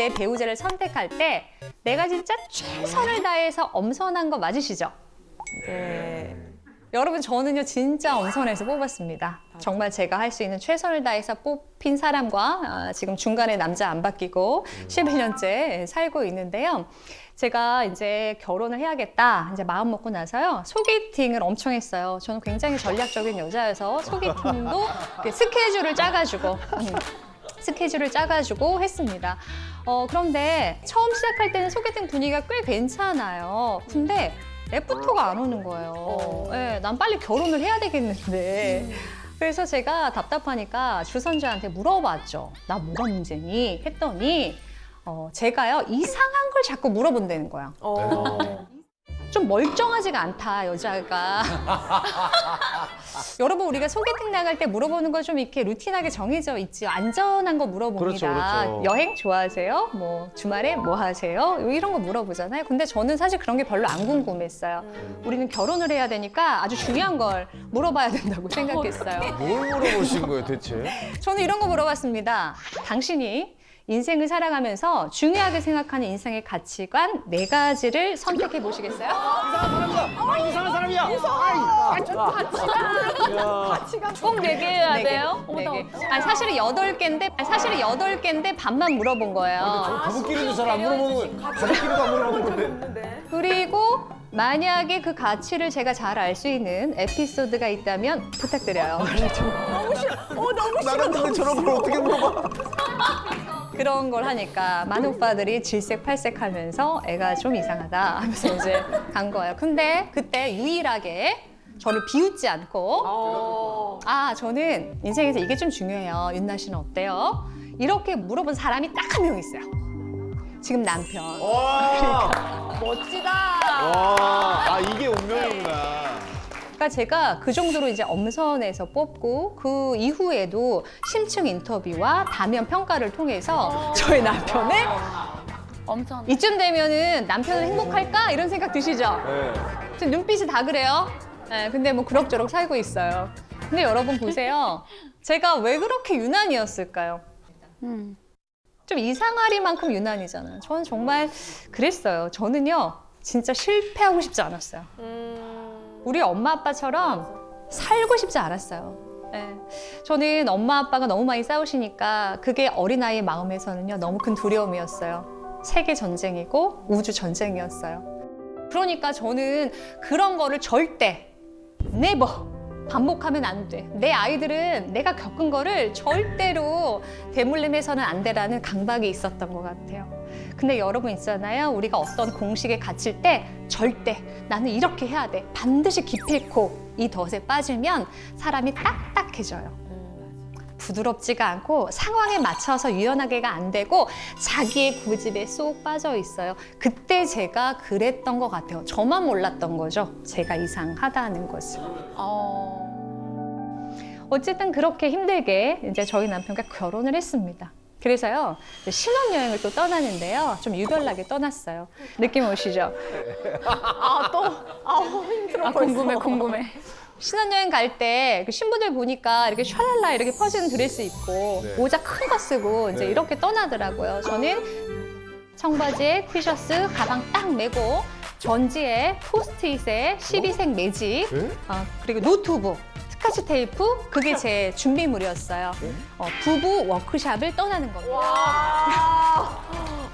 내 배우자를 선택할 때 내가 진짜 최선을 다해서 엄선한 거 맞으시죠? 네. 여러분, 저는요 진짜 엄선해서 뽑았습니다. 정말 제가 할 수 있는 최선을 다해서 뽑힌 사람과 지금 중간에 남자 안 바뀌고 11년째 살고 있는데요. 제가 이제 결혼을 해야겠다 이제 마음 먹고 나서요 소개팅을 엄청 했어요. 저는 굉장히 전략적인 여자여서 소개팅도 스케줄을 짜가지고 했습니다. 그런데 처음 시작할 때는 소개팅 분위기가 꽤 괜찮아요. 근데 애프터가 안 오는 거예요. 네, 난 빨리 결혼을 해야 되겠는데. 그래서 제가 답답하니까 주선자한테 물어봤죠. 나 뭐가 문제니? 했더니 제가요 이상한 걸 자꾸 물어본다는 거야. 좀 멀쩡하지가 않다, 여자가. 여러분, 우리가 소개팅 나갈 때 물어보는 거 좀 이렇게 루틴하게 정해져 있지. 안전한 거 물어봅니다. 그렇죠. 여행 좋아하세요? 뭐 주말에 뭐 하세요? 이런 거 물어보잖아요. 근데 저는 사실 그런 게 별로 안 궁금했어요. 우리는 결혼을 해야 되니까 아주 중요한 걸 물어봐야 된다고 생각했어요. 뭘 물어보신 거예요, 대체? 저는 이런 거 물어봤습니다. 당신이 인생을 살아가면서 중요하게 생각하는 인생의 가치관 4가지를 선택해 보시겠어요? 이상한 사람이야! 꼭 4개 해야 돼요? 네 개. 아니, 사실은 8개인데 반만 물어본 거예요. 가족끼리도 잘 안 물어보는 거예요. 가족끼리도 안 물어보는 건데. 그리고 만약에 그 가치를 제가 잘 알 수 있는 에피소드가 있다면 부탁드려요. 나 같은데 저런 걸 어떻게 물어봐? 그런 걸 하니까 많은 오빠들이 질색팔색하면서 애가 좀 이상하다 하면서 이제 간 거예요. 근데 그때 유일하게 저를 비웃지 않고 저는 인생에서 이게 좀 중요해요. 윤나 씨는 어때요? 이렇게 물어본 사람이 딱 한 명 있어요. 지금 남편. 멋지다. 와, 이게 운명이구나. 그러니까 제가 그 정도로 이제 엄선해서 뽑고 그 이후에도 심층 인터뷰와 다면 평가를 통해서 저의 남편을 엄청. 이쯤 되면은 남편은 행복할까? 이런 생각 드시죠? 네. 지금 눈빛이 다 그래요. 네, 근데 뭐 그럭저럭 살고 있어요. 근데 여러분 보세요. 제가 왜 그렇게 유난이었을까요? 좀 이상하리만큼 유난이잖아요. 저는 정말 그랬어요. 저는요, 진짜 실패하고 싶지 않았어요. 우리 엄마 아빠처럼 살고 싶지 않았어요. 네. 저는 엄마 아빠가 너무 많이 싸우시니까 그게 어린아이의 마음에서는요, 너무 큰 두려움이었어요. 세계 전쟁이고 우주 전쟁이었어요. 그러니까 저는 그런 거를 절대 never 반복하면 안 돼. 내 아이들은 내가 겪은 거를 절대로 대물림해서는 안 돼라는 강박이 있었던 것 같아요. 근데 여러분 있잖아요. 우리가 어떤 공식에 갇힐 때 절대 나는 이렇게 해야 돼. 반드시 기필코 이 덫에 빠지면 사람이 딱딱해져요. 부드럽지가 않고 상황에 맞춰서 유연하게가 안 되고 자기의 고집에 쏙 빠져 있어요. 그때 제가 그랬던 것 같아요. 저만 몰랐던 거죠. 제가 이상하다는 것을. 어쨌든 그렇게 힘들게 이제 저희 남편과 결혼을 했습니다. 그래서요, 신혼여행을 또 떠나는데요. 좀 유별나게 떠났어요. 느낌 오시죠? 힘들어. 궁금해. 신혼여행 갈 때 신부들 보니까 이렇게 샤랄라 이렇게 퍼지는 드레스 입고 네. 모자 큰 거 쓰고 이제 네. 이렇게 떠나더라고요. 저는 청바지에 티셔츠, 가방 딱 메고 전지에 포스트잇에 12색 매직, 네? 그리고 노트북, 스카치 테이프, 그게 제 준비물이었어요. 부부 워크샵을 떠나는 겁니다.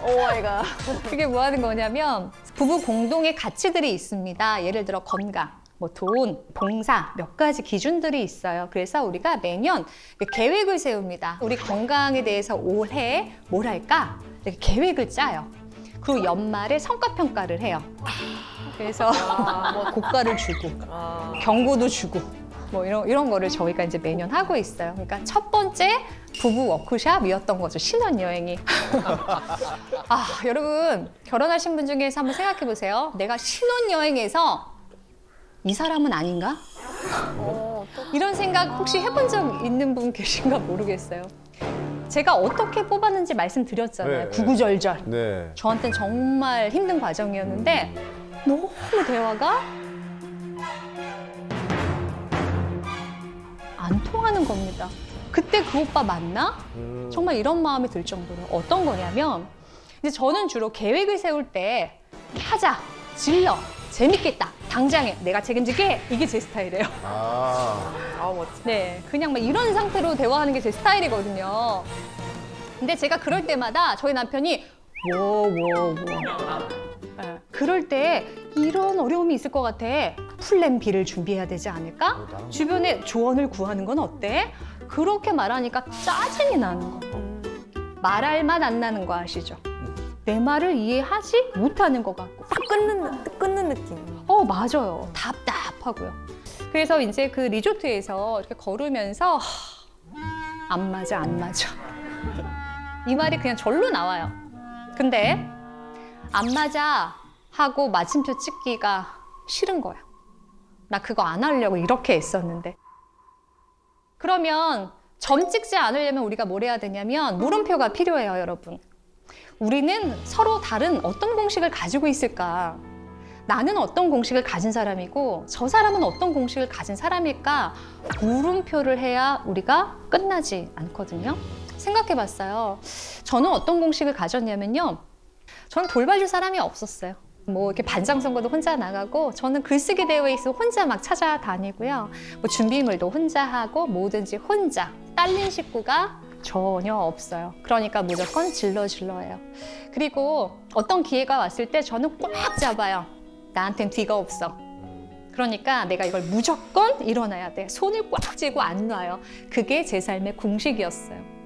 오 마이 갓. 그게 뭐 하는 거냐면 부부 공동의 가치들이 있습니다. 예를 들어 건강, 뭐 돈, 봉사 몇 가지 기준들이 있어요. 그래서 우리가 매년 계획을 세웁니다. 우리 건강에 대해서 올해 뭘 할까? 이렇게 계획을 짜요. 그리고 연말에 성과평가를 해요. 그래서 뭐 고가를 주고 경고도 주고 뭐 이런 거를 저희가 이제 매년 하고 있어요. 그러니까 첫 번째 부부 워크샵이었던 거죠. 신혼여행이. 여러분 결혼하신 분 중에서 한번 생각해 보세요. 내가 신혼여행에서 이 사람은 아닌가? 이런 생각 혹시 해본 적 있는 분 계신가 모르겠어요. 제가 어떻게 뽑았는지 말씀드렸잖아요. 네, 구구절절. 네. 저한테는 정말 힘든 과정이었는데 너무 대화가 안 통하는 겁니다. 그때 그 오빠 맞나? 정말 이런 마음이 들 정도로 어떤 거냐면 근데 저는 주로 계획을 세울 때 하자, 질러, 재밌겠다, 당장에 내가 책임질게 이게 제 스타일이에요. 아, 멋지. 네, 그냥 막 이런 상태로 대화하는 게 제 스타일이거든요. 근데 제가 그럴 때마다 저희 남편이 네, 그럴 때 이런 어려움이 있을 것 같아. 플랜 B를 준비해야 되지 않을까? 주변에 조언을 구하는 건 어때? 그렇게 말하니까 짜증이 나는 거. 말할 맛 안 나는 거 아시죠? 내 말을 이해하지 못하는 것 같고. 딱 끊는 느낌. 맞아요. 답답하고요. 그래서 이제 그 리조트에서 이렇게 걸으면서 안 맞아, 안 맞아. 이 말이 그냥 절로 나와요. 근데 안 맞아 하고 마침표 찍기가 싫은 거야. 나 그거 안 하려고 이렇게 했었는데. 그러면 점 찍지 않으려면 우리가 뭘 해야 되냐면 물음표가 필요해요, 여러분. 우리는 서로 다른 어떤 공식을 가지고 있을까? 나는 어떤 공식을 가진 사람이고 저 사람은 어떤 공식을 가진 사람일까? 물음표를 해야 우리가 끝나지 않거든요. 생각해 봤어요. 저는 어떤 공식을 가졌냐면요. 저는 돌봐줄 사람이 없었어요. 뭐 이렇게 반장 선거도 혼자 나가고 저는 글쓰기 대회에 있어 혼자 막 찾아다니고요. 뭐 준비물도 혼자 하고 뭐든지 혼자. 딸린 식구가 전혀 없어요. 그러니까 무조건 질러질러예요. 그리고 어떤 기회가 왔을 때 저는 꽉 잡아요. 나한텐 뒤가 없어. 그러니까 내가 이걸 무조건 일어나야 돼. 손을 꽉 쥐고 안 놔요. 그게 제 삶의 공식이었어요.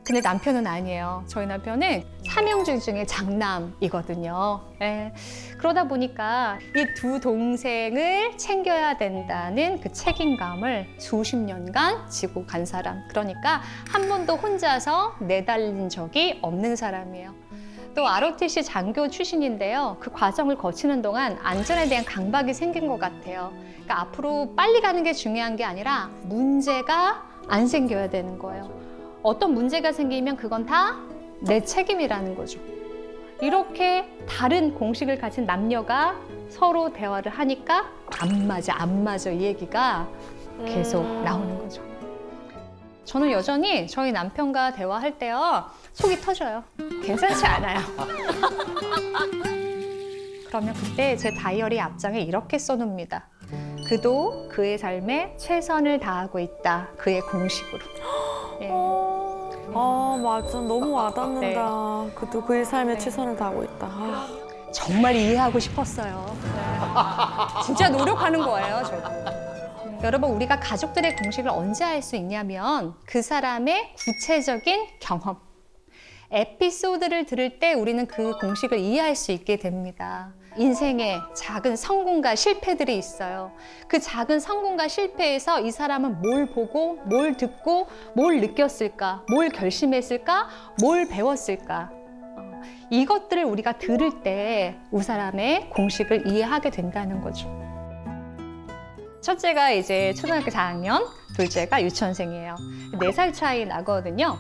근데 남편은 아니에요. 저희 남편은 삼형제 중에 장남이거든요. 예. 그러다 보니까 이 두 동생을 챙겨야 된다는 그 책임감을 수십 년간 지고 간 사람. 그러니까 한 번도 혼자서 내달린 적이 없는 사람이에요. 또 ROTC 장교 출신인데요. 그 과정을 거치는 동안 안전에 대한 강박이 생긴 것 같아요. 그러니까 앞으로 빨리 가는 게 중요한 게 아니라 문제가 안 생겨야 되는 거예요. 어떤 문제가 생기면 그건 다 내 책임이라는 거죠. 이렇게 다른 공식을 가진 남녀가 서로 대화를 하니까 안 맞아 이 얘기가 계속 나오는 거죠. 저는 여전히 저희 남편과 대화할 때요. 속이 터져요. 괜찮지 않아요. 그러면 그때 제 다이어리 앞장에 이렇게 써놓습니다. 그도 그의 삶에 최선을 다하고 있다. 그의 공식으로. 예. 아, 맞아. 너무 와닿는다. 그도 그의 삶에 최선을 다하고 있다. 아. 정말 이해하고 싶었어요. 네. 진짜 노력하는 거예요, 저도. 여러분, 우리가 가족들의 공식을 언제 알 수 있냐면 그 사람의 구체적인 경험, 에피소드를 들을 때 우리는 그 공식을 이해할 수 있게 됩니다. 인생에 작은 성공과 실패들이 있어요. 그 작은 성공과 실패에서 이 사람은 뭘 보고, 뭘 듣고, 뭘 느꼈을까, 뭘 결심했을까, 뭘 배웠을까. 이것들을 우리가 들을 때 이 사람의 공식을 이해하게 된다는 거죠. 첫째가 이제 초등학교 4학년, 둘째가 유치원생이에요. 4살 차이 나거든요.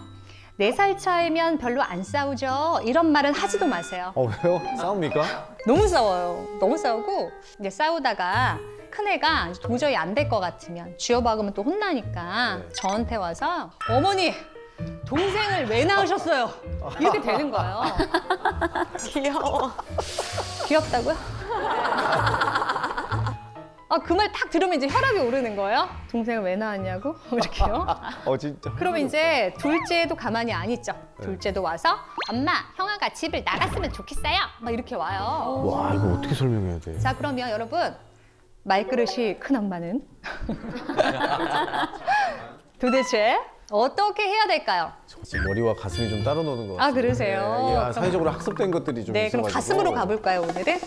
4살 차이면 별로 안 싸우죠. 이런 말은 하지도 마세요. 왜요? 싸웁니까? 너무 싸워요. 너무 싸우고 이제 싸우다가 큰애가 도저히 안 될 것 같으면 쥐어박으면 또 혼나니까 저한테 와서 어머니 동생을 왜 낳으셨어요? 이렇게 되는 거예요. 귀여워. 귀엽다고요? 그 말 딱 들으면 이제 혈압이 오르는 거예요. 동생을 왜 낳았냐고? 이렇게요. 진짜. 그러면 이제 둘째도 가만히 안 있죠. 둘째도 와서 엄마, 형아가 집을 나갔으면 좋겠어요. 막 이렇게 와요. 와, 이거 어떻게 설명해야 돼? 자, 그러면 여러분 말그릇이 큰 엄마는 도대체 어떻게 해야 될까요? 머리와 가슴이 좀 따로 노는 것 같아요. 그러세요? 예, 사회적으로 학습된 것들이 좀 네, 그럼 있어가지고. 가슴으로 가볼까요, 오늘은?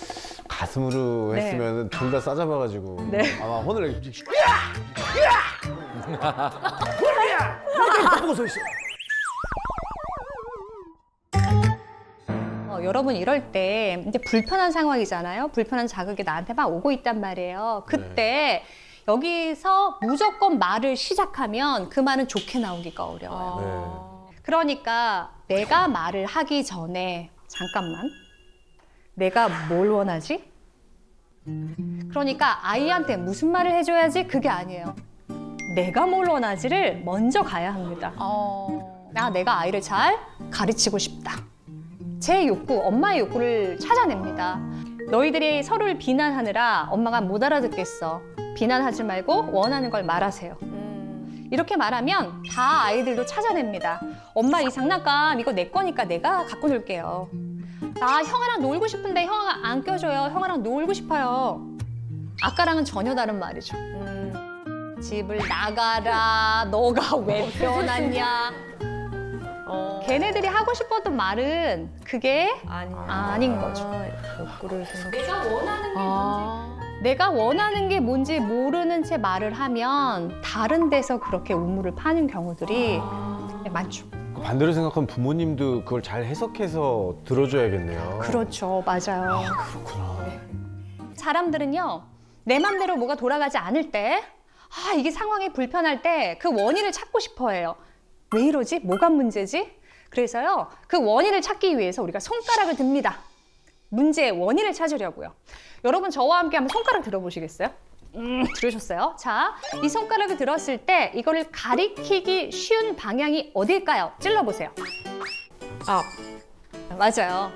가슴으로 네. 했으면 둘 다 싸잡아가지고 네. 아마 혼을 이렇게 이렇게 보고 서 있어. 여러분 이럴 때 이제 불편한 상황이잖아요. 불편한 자극이 나한테 막 오고 있단 말이에요. 그때 여기서 무조건 말을 시작하면 그 말은 좋게 나오기가 어려워요. 그러니까 내가 말을 하기 전에 잠깐만 내가 뭘 원하지? 그러니까 아이한테 무슨 말을 해줘야지 그게 아니에요. 내가 뭘 원하지를 먼저 가야 합니다. 내가 아이를 잘 가르치고 싶다. 제 욕구, 엄마의 욕구를 찾아냅니다. 너희들이 서로를 비난하느라 엄마가 못 알아듣겠어. 비난하지 말고 원하는 걸 말하세요. 이렇게 말하면 다 아이들도 찾아냅니다. 엄마 이 장난감 이거 내 거니까 내가 갖고 놀게요. 나 형아랑 놀고 싶은데 형아가 안 껴줘요. 형아랑 놀고 싶어요. 아까랑은 전혀 다른 말이죠. 집을 나가라. 너가 왜 태어났냐. 걔네들이 하고 싶었던 말은 그게 아닌 거죠. 욕구를 생각. 내가 원하는 게 뭔지 모르는 채 말을 하면 다른 데서 그렇게 우물을 파는 경우들이 많죠. 반대로 생각하면 부모님도 그걸 잘 해석해서 들어줘야겠네요. 그렇죠. 맞아요. 그렇구나. 사람들은요, 내 맘대로 뭐가 돌아가지 않을 때, 이게 상황이 불편할 때 그 원인을 찾고 싶어 해요. 왜 이러지? 뭐가 문제지? 그래서요, 그 원인을 찾기 위해서 우리가 손가락을 듭니다. 문제의 원인을 찾으려고요. 여러분, 저와 함께 한번 손가락 들어보시겠어요? 들으셨어요? 자, 이 손가락을 들었을 때 이거를 가리키기 쉬운 방향이 어딜까요? 찔러보세요. 앞. 맞아요.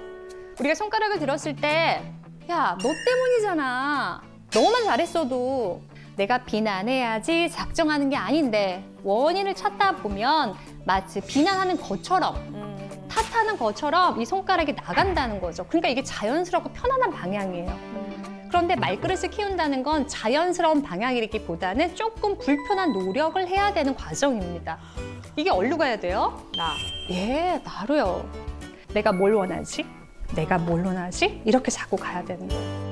우리가 손가락을 들었을 때, 야, 너 때문이잖아. 너만 잘했어도 내가 비난해야지 작정하는 게 아닌데 원인을 찾다 보면 마치 비난하는 것처럼 탓하는 것처럼 이 손가락이 나간다는 거죠. 그러니까 이게 자연스럽고 편안한 방향이에요. 그런데 말그릇을 키운다는 건 자연스러운 방향이기보다는 조금 불편한 노력을 해야 되는 과정입니다. 이게 어디로 가야 돼요? 나. 예, 나로요. 내가 뭘 원하지? 내가 뭘 원하지? 이렇게 자꾸 가야 되는 거예요.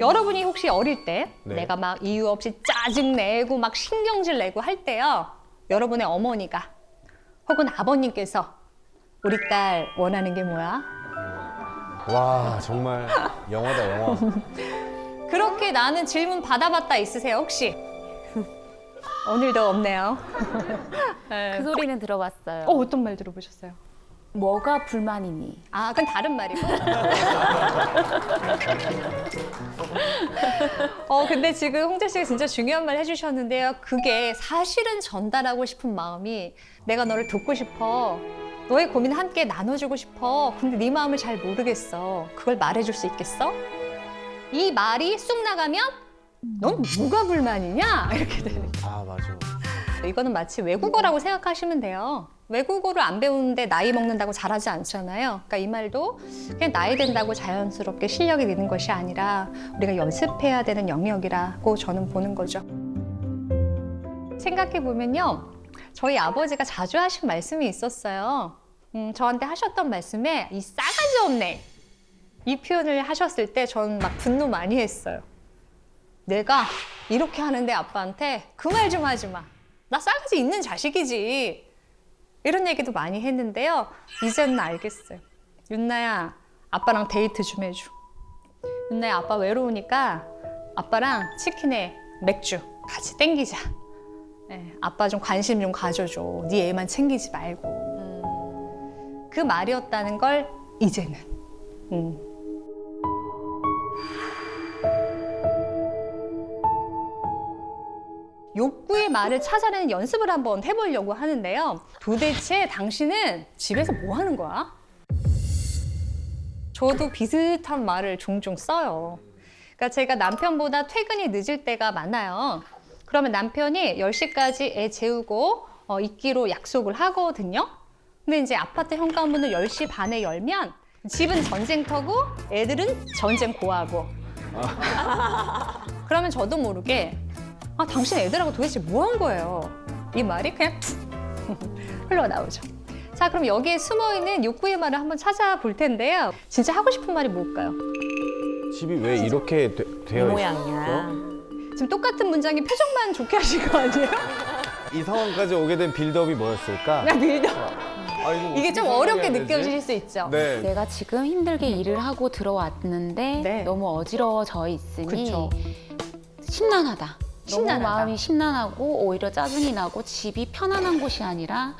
여러분이 혹시 어릴 때 네. 내가 막 이유 없이 짜증내고 막 신경질 내고 할 때요. 여러분의 어머니가 혹은 아버님께서 우리 딸 원하는 게 뭐야? 와, 정말 영화다, 영화. 그렇게 나는 질문 받아봤다 있으세요, 혹시? 오늘도 없네요. 그 소리는 들어봤어요. 어떤 말 들어보셨어요? 뭐가 불만이니? 아, 그건 다른 말이고. 근데 지금 홍재 씨가 진짜 중요한 말 해주셨는데요. 그게 사실은 전달하고 싶은 마음이 내가 너를 돕고 싶어. 너의 고민 함께 나눠주고 싶어. 근데 네 마음을 잘 모르겠어. 그걸 말해줄 수 있겠어? 이 말이 쑥 나가면 넌 뭐가 불만이냐? 이렇게 되는 거예요. 아, 맞아. 이거는 마치 외국어라고 생각하시면 돼요. 외국어를 안 배우는데 나이 먹는다고 잘하지 않잖아요. 그러니까 이 말도 그냥 나이 든다고 자연스럽게 실력이 느는 것이 아니라 우리가 연습해야 되는 영역이라고 저는 보는 거죠. 생각해 보면요. 저희 아버지가 자주 하신 말씀이 있었어요. 저한테 하셨던 말씀에 이 싸가지 없네. 이 표현을 하셨을 때 저는 막 분노 많이 했어요. 내가 이렇게 하는데 아빠한테 그 말 좀 하지 마. 나 싸가지 있는 자식이지. 이런 얘기도 많이 했는데요. 이제는 알겠어요. 윤나야, 아빠랑 데이트 좀 해줘. 윤나야, 아빠 외로우니까 아빠랑 치킨에 맥주 같이 땡기자. 네, 아빠 좀 관심 좀 가져줘. 네 애만 챙기지 말고. 그 말이었다는 걸 이제는. 욕구의 말을 찾아내는 연습을 한번 해보려고 하는데요. 도대체 당신은 집에서 뭐 하는 거야? 저도 비슷한 말을 종종 써요. 그러니까 제가 남편보다 퇴근이 늦을 때가 많아요. 그러면 남편이 10시까지 애 재우고 있기로 약속을 하거든요. 근데 이제 아파트 현관문을 10시 반에 열면 집은 전쟁터고 애들은 전쟁고하고. 그러면 저도 모르게 당신 애들하고 도대체 뭐 한 거예요? 이 말이 그냥 툭 흘러나오죠. 자, 그럼 여기에 숨어있는 욕구의 말을 한번 찾아볼 텐데요. 진짜 하고 싶은 말이 뭘까요? 집이 왜 이렇게 되어 모양이야. 있어? 지금 똑같은 문장이 표정만 좋게 하신 거 아니에요? 이 상황까지 오게 된 빌드업이 뭐였을까? 그냥 밀려. 이게 어떻게 좀 어렵게 설명해야 되지? 느껴지실 수 있죠? 네. 내가 지금 힘들게 일을 하고 들어왔는데 네. 너무 어지러워져 있으니 그쵸. 심란하다. 심란하다. 너무 마음이 심란하고 오히려 짜증이 나고 집이 편안한 곳이 아니라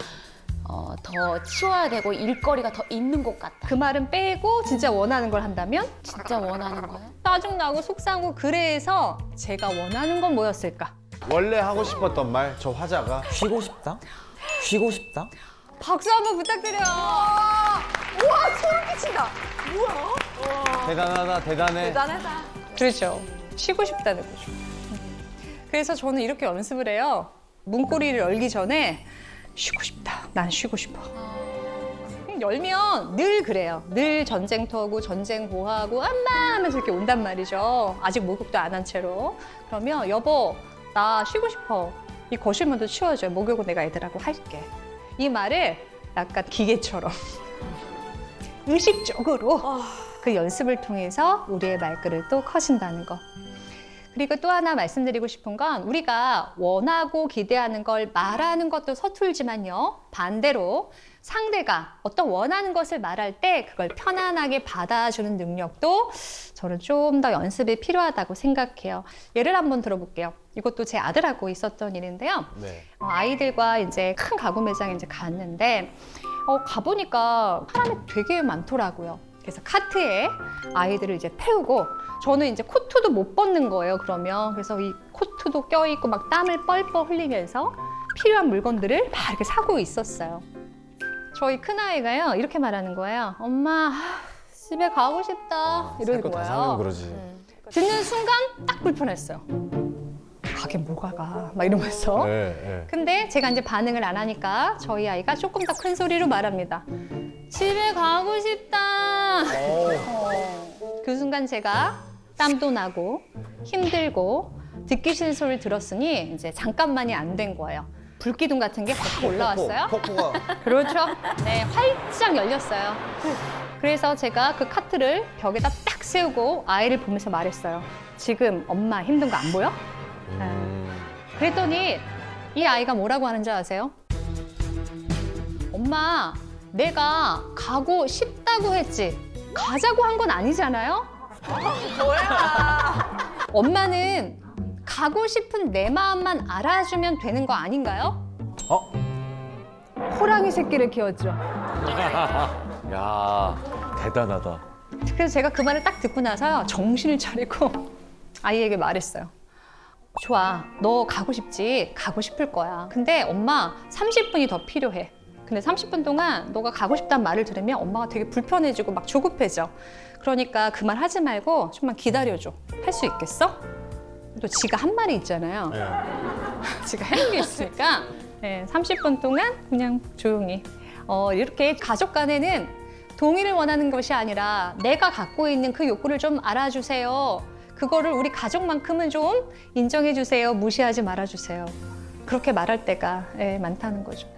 더 치워야 되고 일거리가 더 있는 곳 같다. 그 말은 빼고 진짜 원하는 걸 한다면? 진짜 원하는 거야? 짜증나고 속상하고 그래서 제가 원하는 건 뭐였을까? 원래 하고 싶었던 말, 저 화자가 쉬고 싶다? 쉬고 싶다? 박수 한번 부탁드려요. 우와, 소름 끼친다. 뭐야? 대단하다, 대단해. 대단하다. 그렇죠. 쉬고 싶다는 거죠. 그래서 저는 이렇게 연습을 해요. 문고리를 열기 전에 쉬고 싶다. 난 쉬고 싶어. 열면 늘 그래요. 늘 전쟁터고 전쟁고하고 엄마 하면서 이렇게 온단 말이죠. 아직 목욕도 안 한 채로. 그러면 여보 나 쉬고 싶어. 이 거실문도 치워줘요. 목욕은 내가 애들하고 할게. 이 말을 약간 기계처럼 의식적으로 그 연습을 통해서 우리의 말그릇도 커진다는 거. 그리고 또 하나 말씀드리고 싶은 건 우리가 원하고 기대하는 걸 말하는 것도 서툴지만요. 반대로 상대가 어떤 원하는 것을 말할 때 그걸 편안하게 받아주는 능력도 저는 좀 더 연습이 필요하다고 생각해요. 예를 한번 들어볼게요. 이것도 제 아들하고 있었던 일인데요. 네. 아이들과 이제 큰 가구 매장에 이제 갔는데 가보니까 사람이 되게 많더라고요. 그래서 카트에 아이들을 이제 태우고 저는 이제 코트도 못 벗는 거예요. 그러면 그래서 이 코트도 껴있고 막 땀을 뻘뻘 흘리면서 필요한 물건들을 막 이렇게 사고 있었어요. 저희 큰아이가요 이렇게 말하는 거예요. 엄마 집에 가고 싶다 이러는 다 사면 거예요. 그러지. 듣는 순간 딱 불편했어요. 가긴 뭐가 가 막 이러면서. 네, 네. 근데 제가 이제 반응을 안 하니까 저희 아이가 조금 더 큰 소리로 말합니다. 집에 가고 싶다. 그 순간 제가 땀도 나고 힘들고 듣기 싫은 소리를 들었으니 이제 잠깐만이 안 된 거예요. 불기둥 같은 게 확 올라왔어요. 폭포가. 그렇죠. 네, 활짝 열렸어요. 그래서 제가 그 카트를 벽에다 딱 세우고 아이를 보면서 말했어요. 지금 엄마 힘든 거 안 보여? 그랬더니 이 아이가 뭐라고 하는 줄 아세요? 엄마, 내가 가고 싶다고 했지. 가자고 한 건 아니잖아요? 뭐야? 엄마는 가고 싶은 내 마음만 알아주면 되는 거 아닌가요? 호랑이 새끼를 키웠죠. 야, 대단하다. 그래서 제가 그 말을 딱 듣고 나서요. 정신을 차리고 아이에게 말했어요. 좋아, 너 가고 싶지? 가고 싶을 거야. 근데 엄마 30분이 더 필요해. 근데 30분 동안 너가 가고 싶다는 말을 들으면 엄마가 되게 불편해지고 막 조급해져. 그러니까 그 말 하지 말고 좀만 기다려줘. 할 수 있겠어? 또 지가 한 말이 있잖아요. 네. 지가 하는 게 있으니까 네, 30분 동안 그냥 조용히. 이렇게 가족 간에는 동의를 원하는 것이 아니라 내가 갖고 있는 그 욕구를 좀 알아주세요. 그거를 우리 가족만큼은 좀 인정해 주세요. 무시하지 말아 주세요. 그렇게 말할 때가 많다는 거죠.